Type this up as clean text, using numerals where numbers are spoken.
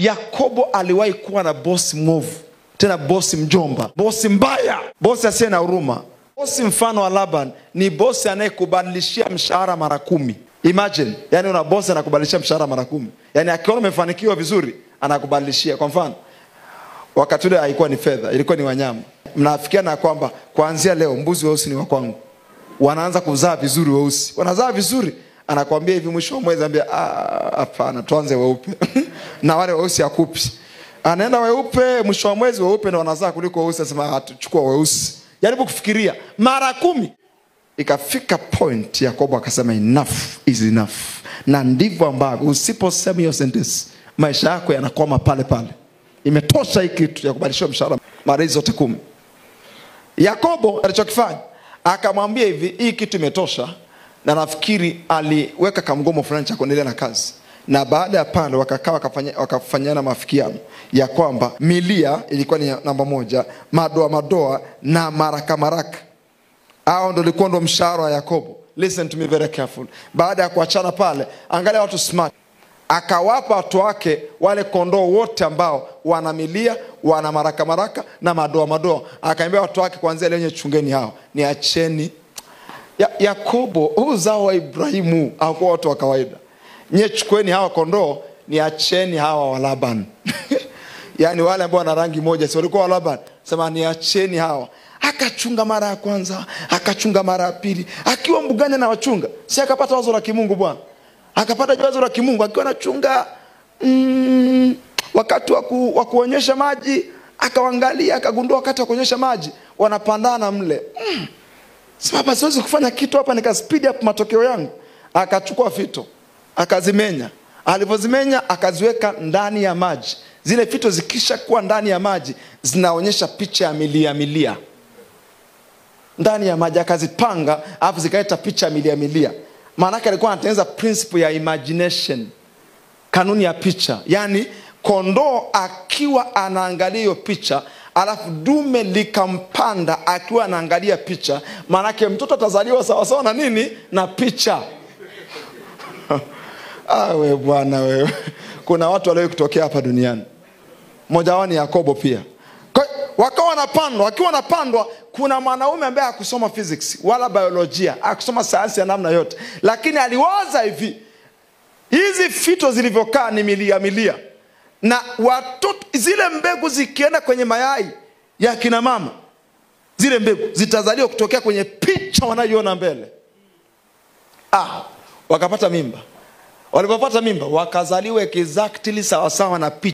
Yakobo aliwahi kuwa na bosi mwovu, tena bosi mjomba, bosi mbaya, bosi asiye na huruma. Bosi mfano wa Laban ni bosi anayekubadilishia mshahara mara 10. Imagine, yani una bosi anakubadilishia mshahara mara 10. Yani akiona umefanikiwa vizuri anakubadilishia. Kwa mfano, wakati ule haikuwa ni fedha, ilikuwa ni wanyama. Mnafikiana kwamba kuanzia leo mbuzi weusi ni wa kwangu. Wanaanza kuzaa vizuri weusi. Wanazaa vizuri, anakuambia hivi mwisho wa mwezi anambia hapana, tuanze weupe. Na wale weusi hakupi. Anaenda weupe, mwisho wa mwezi weupe ndio wanazaa kuliko weusi, anasema tuchukua weusi. Jaribu kufikiria mara 10. Ikafika point Yakobo akasema enough is enough. Na ndivyo ambavyo usiposema hiyo sentence maisha yako yanakwama pale pale. Imetosha hiki kitu ya kubadilisha mshahara mara hizo zote 10. Yakobo alichokifanya akamwambia hivi, hii kitu imetosha, na nafikiri aliweka kamgomo fulani cha kuendelea na kazi. Na baada ya pale wakafanyana mafikiano ya kwamba milia ilikuwa ni namba 1, madoa na maraka. Hao ndio ilikuwa ndo mshahara wa Yakobo. Listen to me very careful. Baada ya kuachana pale, angalia watu smart. Akawapa watu wake wale kondoo wote ambao wana milia, wana maraka na madoa. Akaambia watu wake kuanzia leo chungeni hao, niacheni. Yakobo uzao wa Ibrahimu hawakuwa watu wa kawaida. Chukueni hawa kondoo, niacheni hawa wa Laban. Yani wale ambao wana rangi moja, si walikuwa wa Laban. Sema niacheni hawa. Akachunga mara ya kwanza, akachunga mara ya pili. Akiwa mbugani na wachunga, si akapata wazo la kimungu bwana. Akapata wazo la kimungu akiwa anachunga wakati wa kuonyesha maji, akaangalia akagundua wakati wa kuonyesha maji wanapandana mle. Sasa siwezi kufanya kitu hapa nika speed up matokeo yangu. Akachukua fito, akazimenya. Alipozimenya akaziweka ndani ya maji. Zile fito zikisha kuwa ndani ya maji zinaonyesha picha ya milia. Ndani ya maji akazipanga, alafu zikaleta picha ya milia. Maana yake alikuwa anatengeneza principle ya imagination. Kanuni ya picha. Yani kondoo akiwa anaangalia hiyo picha, alafu dume likampanda akiwa anaangalia picha, maana yake mtoto atazaliwa sawa sawa na nini? Na picha. We bwana wewe. Kuna watu walio kutokea hapa duniani. Mmoja wao ni Yakobo pia. Wakawa wanapandwa, wakiwa wanapandwa, kuna mwanaume ambaye hakusoma physics wala biolojia, hakusoma sayansi ya namna yote, lakini aliwaza hivi, hizi fito zilivyokaa ni milia. Na watoto, zile mbegu zikienda kwenye mayai ya kina mama, zile mbegu zitazaliwa kutokea kwenye picha wanayoiona mbele. Wakapata mimba. Walipopata mimba wakazaliwa exactly sawa sawa na picha.